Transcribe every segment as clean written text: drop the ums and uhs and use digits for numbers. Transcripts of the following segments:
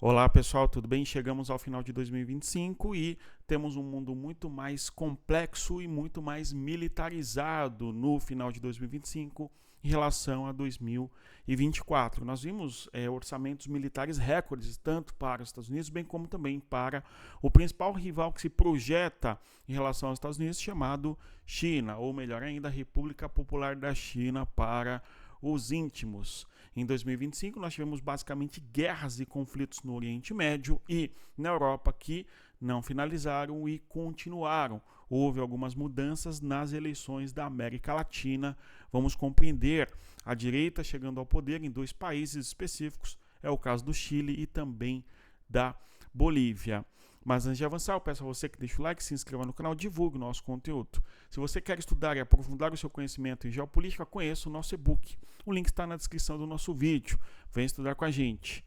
Olá pessoal, tudo bem? Chegamos ao final de 2025 e temos um mundo muito mais complexo e muito mais militarizado no final de 2025 em relação a 2024. Nós vimos orçamentos militares recordes, tanto para os Estados Unidos, bem como também para o principal rival que se projeta em relação aos Estados Unidos, chamado China, ou melhor ainda, a República Popular da China para os íntimos. Em 2025, nós tivemos basicamente guerras e conflitos no Oriente Médio e na Europa que não finalizaram e continuaram. Houve algumas mudanças nas eleições da América Latina. Vamos compreender a direita chegando ao poder em dois países específicos. É o caso do Chile e também da Bolívia. Mas antes de avançar, eu peço a você que deixe o like, se inscreva no canal, divulgue o nosso conteúdo. Se você quer estudar e aprofundar o seu conhecimento em geopolítica, conheça o nosso e-book. O link está na descrição do nosso vídeo. Venha estudar com a gente.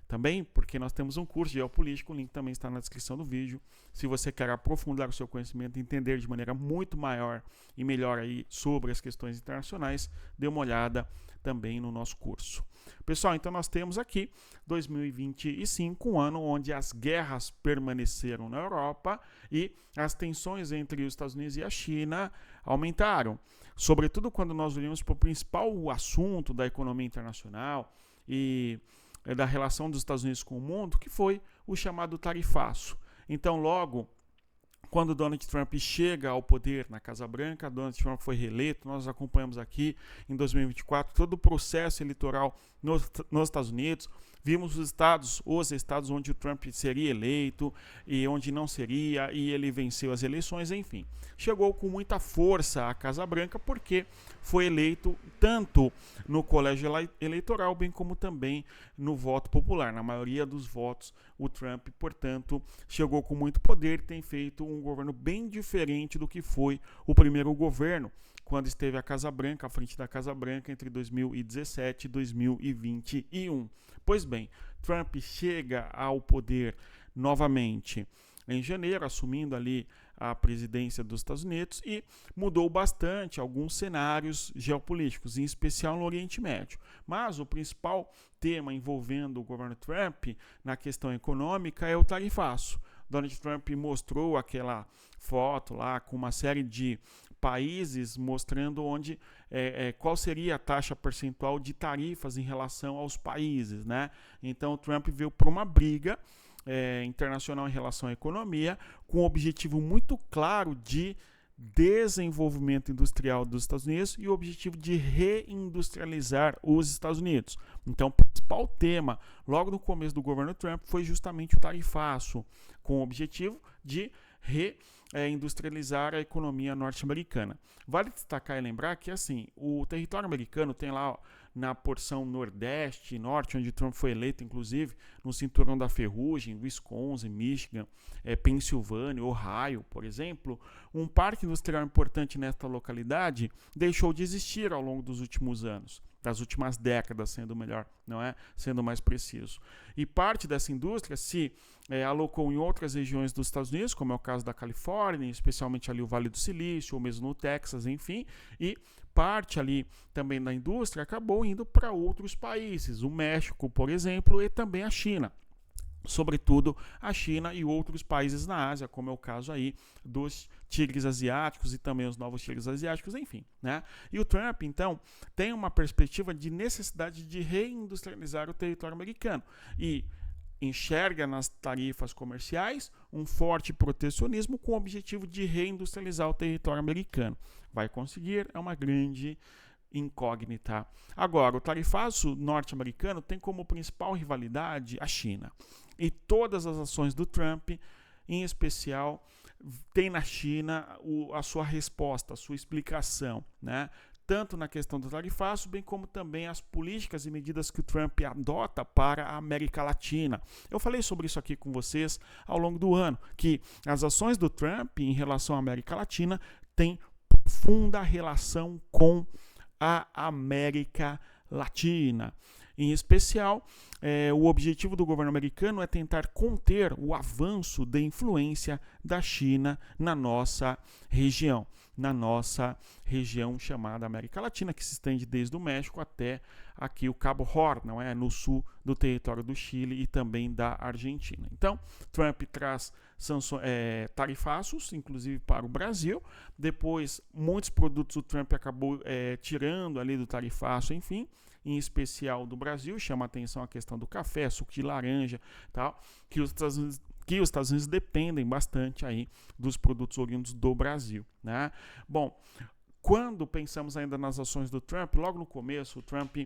Também, porque nós temos um curso de geopolítica, o link também está na descrição do vídeo. Se você quer aprofundar o seu conhecimento e entender de maneira muito maior e melhor aí sobre as questões internacionais, dê uma olhada também no nosso curso. Pessoal, então nós temos aqui 2025, um ano onde as guerras permaneceram na Europa e as tensões entre os Estados Unidos e a China aumentaram. Sobretudo quando nós olhamos para o principal assunto da economia internacional e da relação dos Estados Unidos com o mundo, que foi o chamado tarifaço. Então, logo, quando Donald Trump chega ao poder na Casa Branca, Donald Trump foi reeleito, nós acompanhamos aqui em 2024 todo o processo eleitoral nos Estados Unidos, vimos os estados onde o Trump seria eleito e onde não seria, e ele venceu as eleições, enfim. Chegou com muita força à Casa Branca porque foi eleito tanto no colégio eleitoral, bem como também no voto popular. Na maioria dos votos, o Trump, portanto, chegou com muito poder e tem feito um governo bem diferente do que foi o primeiro governo, quando esteve à Casa Branca, à frente da Casa Branca, entre 2017 e 2021. Pois bem, Trump chega ao poder novamente em janeiro, assumindo ali a presidência dos Estados Unidos e mudou bastante alguns cenários geopolíticos, em especial no Oriente Médio. Mas o principal tema envolvendo o governo Trump na questão econômica é o tarifaço. Donald Trump mostrou aquela foto lá com uma série de países mostrando qual seria a taxa percentual de tarifas em relação aos países, né? Então o Trump veio para uma briga internacional em relação à economia, com um objetivo muito claro de desenvolvimento industrial dos Estados Unidos e o objetivo de reindustrializar os Estados Unidos. Então, o principal tema, logo no começo do governo Trump, foi justamente o tarifaço, com o objetivo de reindustrializar a economia norte-americana. Vale destacar e lembrar que, assim, o território americano tem lá na porção nordeste e norte, onde Trump foi eleito, inclusive, no cinturão da ferrugem, Wisconsin, Michigan, Pensilvânia, Ohio, por exemplo, um parque industrial importante nesta localidade deixou de existir ao longo dos últimos anos, das últimas décadas, sendo melhor, não é? Sendo mais preciso. E parte dessa indústria se alocou em outras regiões dos Estados Unidos, como é o caso da Califórnia, especialmente ali o Vale do Silício, ou mesmo no Texas, enfim, e parte ali também da indústria acabou indo para outros países, o México, por exemplo, e também a China. Sobretudo a China e outros países na Ásia, como é o caso aí dos tigres asiáticos e também os novos tigres asiáticos, enfim, né? E o Trump, então, tem uma perspectiva de necessidade de reindustrializar o território americano e enxerga nas tarifas comerciais um forte protecionismo com o objetivo de reindustrializar o território americano. Vai conseguir? É uma grande incógnita. Agora, o tarifaço norte-americano tem como principal rivalidade a China. E todas as ações do Trump, em especial, tem na China a sua resposta, a sua explicação, né? Tanto na questão do tarifaço, bem como também as políticas e medidas que o Trump adota para a América Latina. Eu falei sobre isso aqui com vocês ao longo do ano, que as ações do Trump em relação à América Latina têm profunda relação com a América Latina. Em especial, o objetivo do governo americano é tentar conter o avanço da influência da China na nossa região. na nossa região chamada América Latina, que se estende desde o México até aqui o Cabo Horn, não é? No sul do território do Chile e também da Argentina. Então, Trump traz tarifaços, inclusive para o Brasil. Depois, muitos produtos o Trump acabou tirando ali do tarifaço, enfim, em especial do Brasil. Chama a atenção a questão do café, suco de laranja, tal, que os Estados Unidos dependem bastante aí dos produtos oriundos do Brasil, né? Bom, quando pensamos ainda nas ações do Trump, logo no começo, o Trump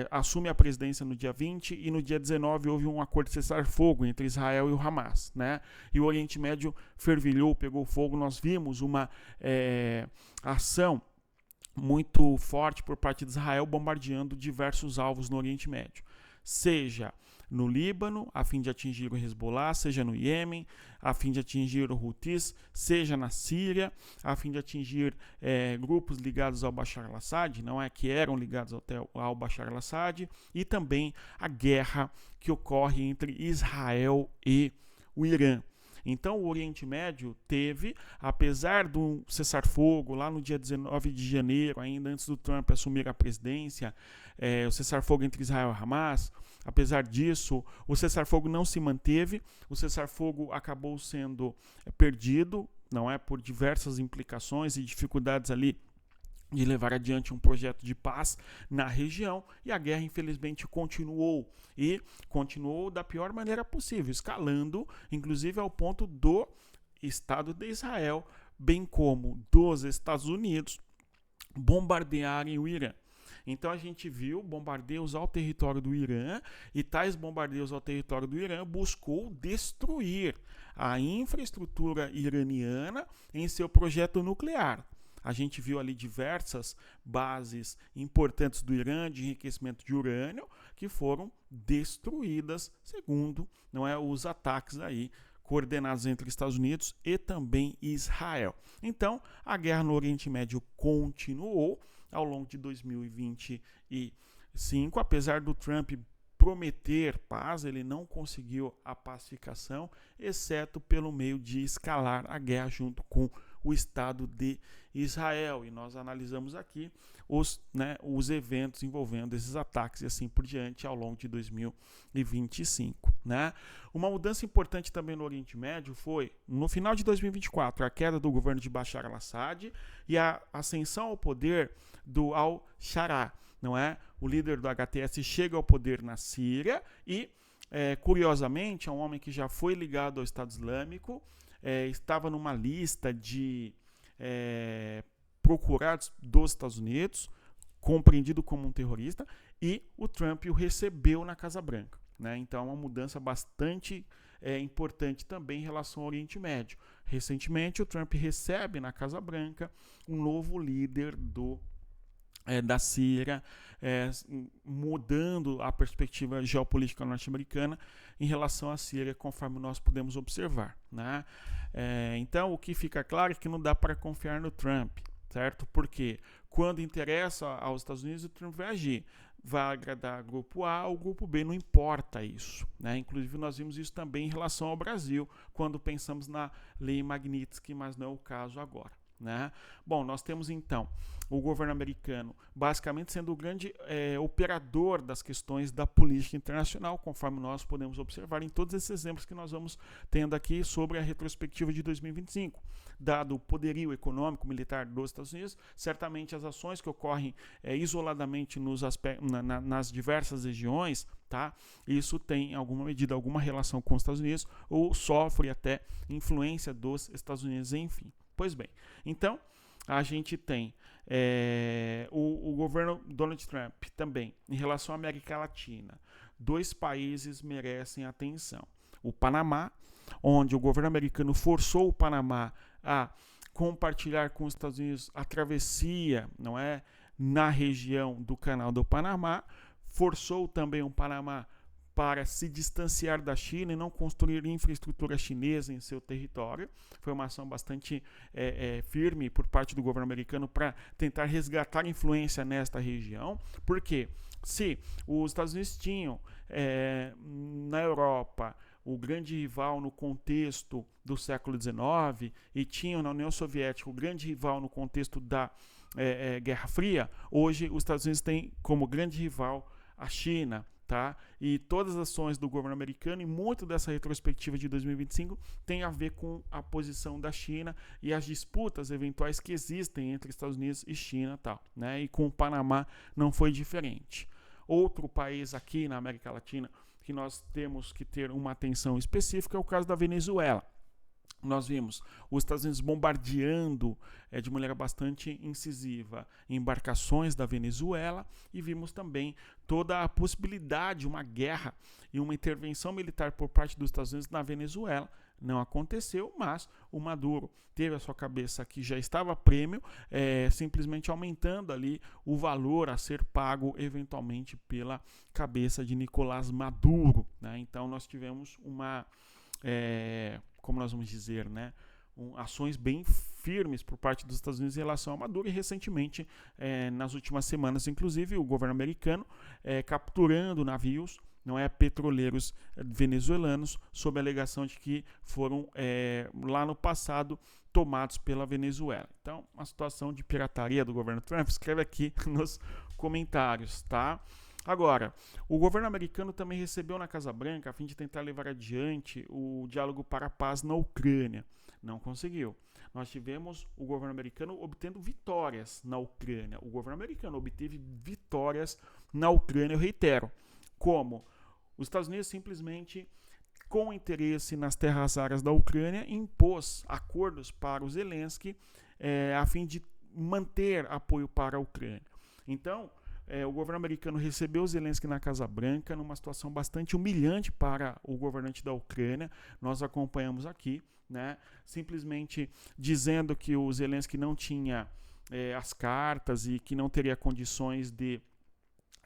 assume a presidência no dia 20 e no dia 19 houve um acordo de cessar-fogo entre Israel e o Hamas, né? E o Oriente Médio fervilhou, pegou fogo. Nós vimos uma ação muito forte por parte de Israel bombardeando diversos alvos no Oriente Médio, seja no Líbano, a fim de atingir o Hezbollah, seja no Iêmen, a fim de atingir o Houthis, seja na Síria, a fim de atingir grupos ligados ao Bashar al-Assad, não é, que eram ligados ao Bashar al-Assad, e também a guerra que ocorre entre Israel e o Irã. Então, o Oriente Médio teve, apesar do cessar-fogo, lá no dia 19 de janeiro, ainda antes do Trump assumir a presidência, o cessar-fogo entre Israel e Hamas, apesar disso, o cessar-fogo não se manteve, o cessar-fogo acabou sendo perdido, não é, por diversas implicações e dificuldades ali de levar adiante um projeto de paz na região, e a guerra infelizmente continuou da pior maneira possível, escalando inclusive ao ponto do Estado de Israel, bem como dos Estados Unidos, bombardearem o Irã. Então a gente viu bombardeios ao território do Irã, e tais bombardeios ao território do Irã buscou destruir a infraestrutura iraniana em seu projeto nuclear. A gente viu ali diversas bases importantes do Irã de enriquecimento de urânio que foram destruídas, segundo os ataques aí coordenados entre Estados Unidos e também Israel. Então, a guerra no Oriente Médio continuou ao longo de 2025, apesar do Trump prometer paz, ele não conseguiu a pacificação, exceto pelo meio de escalar a guerra junto com o Estado de Israel. E nós analisamos aqui os eventos envolvendo esses ataques e assim por diante ao longo de 2025. Né? Uma mudança importante também no Oriente Médio foi, no final de 2024, a queda do governo de Bashar al-Assad e a ascensão ao poder do al-Shara. Não é? O líder do HTS chega ao poder na Síria e, curiosamente, é um homem que já foi ligado ao Estado Islâmico, estava numa lista de procurados dos Estados Unidos, compreendido como um terrorista, e o Trump o recebeu na Casa Branca. Né? Então, é uma mudança bastante importante também em relação ao Oriente Médio. Recentemente, o Trump recebe na Casa Branca um novo líder da Síria, mudando a perspectiva geopolítica norte-americana em relação à Síria, conforme nós podemos observar. Né? Então, o que fica claro é que não dá para confiar no Trump, certo? Porque quando interessa aos Estados Unidos, o Trump vai agir. Vai agradar o grupo A ou o grupo B, não importa isso. Né? Inclusive, nós vimos isso também em relação ao Brasil, quando pensamos na Lei Magnitsky, mas não é o caso agora. Né? Bom, nós temos então o governo americano basicamente sendo o grande operador das questões da política internacional, conforme nós podemos observar em todos esses exemplos que nós vamos tendo aqui sobre a retrospectiva de 2025. Dado o poderio econômico militar dos Estados Unidos, certamente as ações que ocorrem isoladamente nas diversas regiões, tá? Isso tem em alguma medida alguma relação com os Estados Unidos ou sofre até influência dos Estados Unidos, enfim. Pois bem, então a gente tem o governo Donald Trump também, em relação à América Latina. 2 países merecem atenção. O Panamá, onde o governo americano forçou o Panamá a compartilhar com os Estados Unidos a travessia, não é, na região do Canal do Panamá, forçou também o Panamá para se distanciar da China e não construir infraestrutura chinesa em seu território. Foi uma ação bastante firme por parte do governo americano para tentar resgatar influência nesta região, porque se os Estados Unidos tinham na Europa o grande rival no contexto do século XIX e tinham na União Soviética o grande rival no contexto da Guerra Fria, hoje os Estados Unidos têm como grande rival a China. Tá? E todas as ações do governo americano e muito dessa retrospectiva de 2025 tem a ver com a posição da China e as disputas eventuais que existem entre Estados Unidos e China, tal, né? E com o Panamá não foi diferente. Outro país aqui na América Latina que nós temos que ter uma atenção específica é o caso da Venezuela. Nós vimos os Estados Unidos bombardeando de maneira bastante incisiva embarcações da Venezuela e vimos também toda a possibilidade de uma guerra e uma intervenção militar por parte dos Estados Unidos na Venezuela. Não aconteceu, mas o Maduro teve a sua cabeça que já estava a prêmio, simplesmente aumentando ali o valor a ser pago eventualmente pela cabeça de Nicolás Maduro, né? Então nós tivemos uma... como nós vamos dizer, né, ações bem firmes por parte dos Estados Unidos em relação a Maduro e recentemente, nas últimas semanas, inclusive, o governo americano capturando navios, não é, petroleiros venezuelanos, sob a alegação de que foram lá no passado tomados pela Venezuela. Então, uma situação de pirataria do governo Trump, escreve aqui nos comentários, tá? Agora, o governo americano também recebeu na Casa Branca a fim de tentar levar adiante o diálogo para a paz na Ucrânia. Não conseguiu. Nós tivemos o governo americano obtendo vitórias na Ucrânia. O governo americano obteve vitórias na Ucrânia, eu reitero, como os Estados Unidos simplesmente, com interesse nas terras raras da Ucrânia, impôs acordos para o Zelensky a fim de manter apoio para a Ucrânia. Então, o governo americano recebeu o Zelensky na Casa Branca numa situação bastante humilhante para o governante da Ucrânia. Nós acompanhamos aqui, né, simplesmente dizendo que o Zelensky não tinha as cartas e que não teria condições de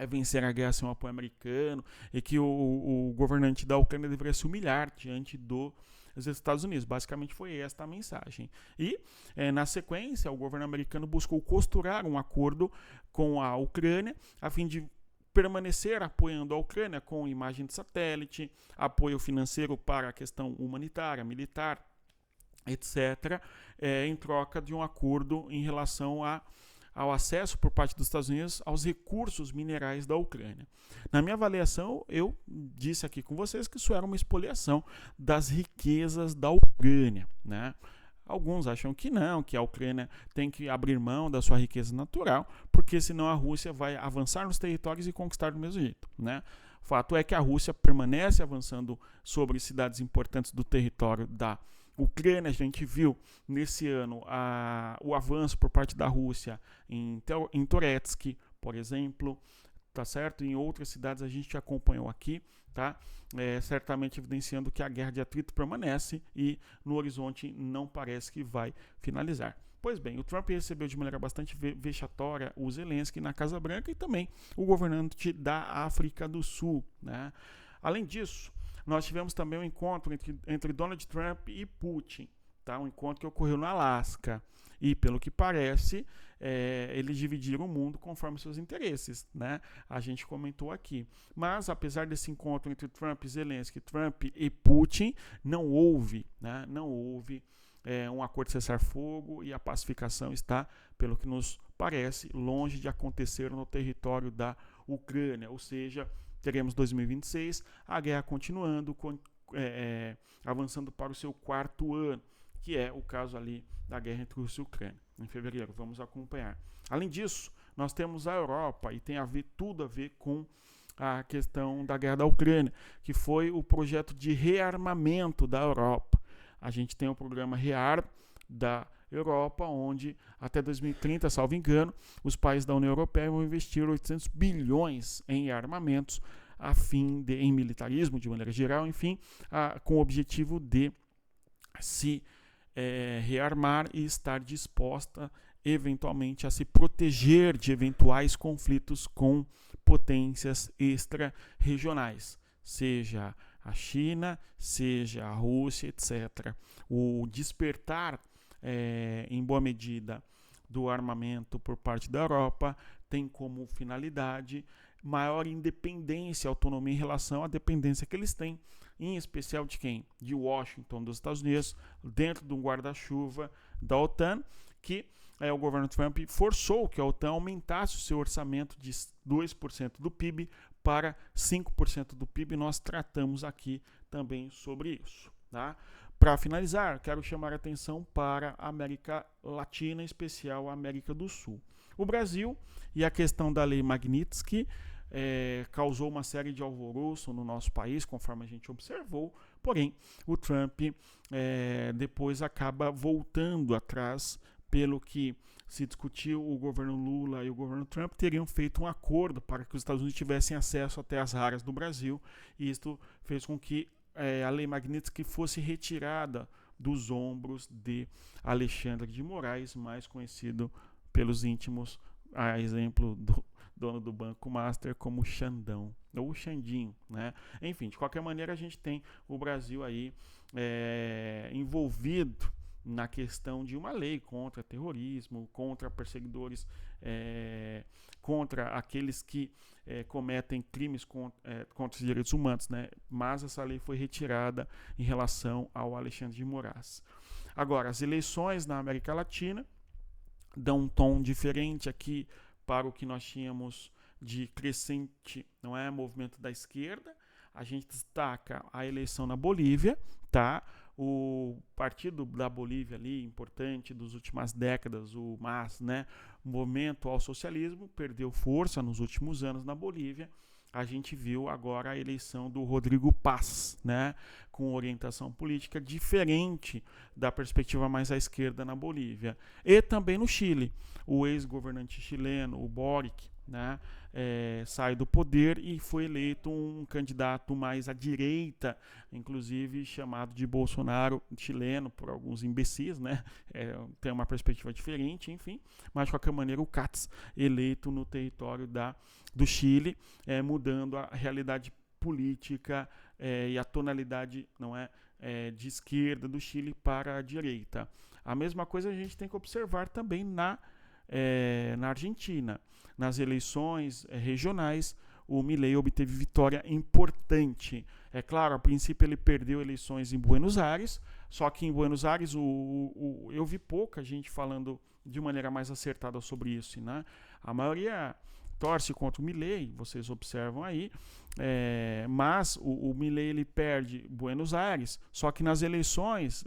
vencer a guerra sem o apoio americano e que o governante da Ucrânia deveria se humilhar diante dos Estados Unidos. Basicamente foi esta a mensagem. E, na sequência, o governo americano buscou costurar um acordo com a Ucrânia a fim de permanecer apoiando a Ucrânia com imagem de satélite, apoio financeiro para a questão humanitária, militar, etc., em troca de um acordo em relação ao acesso por parte dos Estados Unidos aos recursos minerais da Ucrânia. Na minha avaliação, eu disse aqui com vocês que isso era uma expoliação das riquezas da Ucrânia, né? Alguns acham que não, que a Ucrânia tem que abrir mão da sua riqueza natural, porque senão a Rússia vai avançar nos territórios e conquistar do mesmo jeito, né? O fato é que a Rússia permanece avançando sobre cidades importantes do território da Ucrânia. A gente viu nesse ano o avanço por parte da Rússia em Toretsky, por exemplo, tá certo? Em outras cidades a gente acompanhou aqui, tá? Certamente evidenciando que a guerra de atrito permanece e no horizonte não parece que vai finalizar. Pois bem, o Trump recebeu de maneira bastante vexatória o Zelensky na Casa Branca e também o governante da África do Sul, né? Além disso, nós tivemos também um encontro entre Donald Trump e Putin, tá? Um encontro que ocorreu no Alasca. E, pelo que parece, eles dividiram o mundo conforme seus interesses, né? A gente comentou aqui. Mas, apesar desse encontro entre Trump e Zelensky, Trump e Putin, não houve, né? Não houve um acordo de cessar-fogo e a pacificação está, pelo que nos parece, longe de acontecer no território da Ucrânia. Ou seja, teremos 2026, a guerra continuando, avançando para o seu 4º ano, que é o caso ali da guerra entre Rússia e Ucrânia, em fevereiro. Vamos acompanhar. Além disso, nós temos a Europa, e tem tudo a ver com a questão da guerra da Ucrânia, que foi o projeto de rearmamento da Europa. A gente tem o programa REARM da Europa, onde até 2030, salvo engano, os países da União Europeia vão investir 800 bilhões em armamentos em militarismo de maneira geral, enfim, com o objetivo de se rearmar e estar disposta eventualmente a se proteger de eventuais conflitos com potências extra-regionais, seja a China, seja a Rússia, etc. O despertar, em boa medida, do armamento por parte da Europa tem como finalidade maior independência e autonomia em relação à dependência que eles têm em especial de quem? De Washington, dos Estados Unidos, dentro de um guarda-chuva da OTAN, que o governo Trump forçou que a OTAN aumentasse o seu orçamento de 2% do PIB para 5% do PIB. Nós tratamos aqui também sobre isso. Tá? Para finalizar, quero chamar a atenção para a América Latina, em especial a América do Sul. O Brasil e a questão da Lei Magnitsky causou uma série de alvoroço no nosso país, conforme a gente observou, porém o Trump depois acaba voltando atrás. Pelo que se discutiu, o governo Lula e o governo Trump teriam feito um acordo para que os Estados Unidos tivessem acesso até as áreas do Brasil, e isto fez com que a Lei Magnitsky fosse retirada dos ombros de Alexandre de Moraes, mais conhecido pelos íntimos, a exemplo do dono do Banco Master, como Xandão, ou Xandinho, né? Enfim, de qualquer maneira, a gente tem o Brasil aí envolvido na questão de uma lei contra terrorismo, contra perseguidores, contra aqueles que cometem crimes contra os direitos humanos, né? Mas essa lei foi retirada em relação ao Alexandre de Moraes. Agora, as eleições na América Latina dão um tom diferente aqui para o que nós tínhamos de crescente, não é, movimento da esquerda. A gente destaca a eleição na Bolívia, tá? O partido da Bolívia ali, importante das últimas décadas, o MAS, né, Movimento ao Socialismo, perdeu força nos últimos anos na Bolívia. A gente viu agora a eleição do Rodrigo Paz, né, com orientação política diferente da perspectiva mais à esquerda na Bolívia. E também no Chile, o ex-governante chileno, o Boric, né, sai do poder e foi eleito um candidato mais à direita, inclusive chamado de Bolsonaro chileno por alguns imbecis, né? Tem uma perspectiva diferente, enfim, mas de qualquer maneira o Katz eleito no território do Chile, mudando a realidade política e a tonalidade, não é, de esquerda do Chile para a direita. A mesma coisa a gente tem que observar também na Argentina. Nas eleições regionais, o Milei obteve vitória importante. É claro, a princípio ele perdeu eleições em Buenos Aires, só que em Buenos Aires eu vi pouca gente falando de maneira mais acertada sobre isso, né? A maioria torce contra o Milei, vocês observam aí, mas o Milei ele perde Buenos Aires, só que nas eleições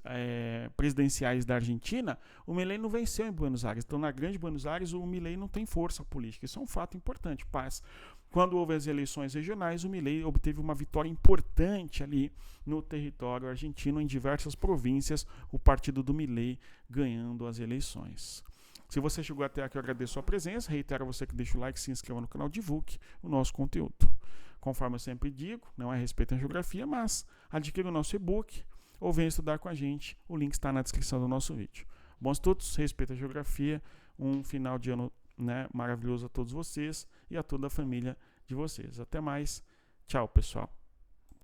presidenciais da Argentina, o Milei não venceu em Buenos Aires. Então, na grande Buenos Aires, o Milei não tem força política. Isso é um fato importante, mas quando houve as eleições regionais, o Milei obteve uma vitória importante ali no território argentino, em diversas províncias, o partido do Milei ganhando as eleições. Se você chegou até aqui, eu agradeço a sua presença. Reitero a você que deixa o like, se inscreva no canal, divulgue o nosso conteúdo. Conforme eu sempre digo, não é respeito à geografia, mas adquira o nosso e-book ou venha estudar com a gente. O link está na descrição do nosso vídeo. Bons estudos, respeito à geografia, um final de ano, né, maravilhoso a todos vocês e a toda a família de vocês. Até mais. Tchau, pessoal.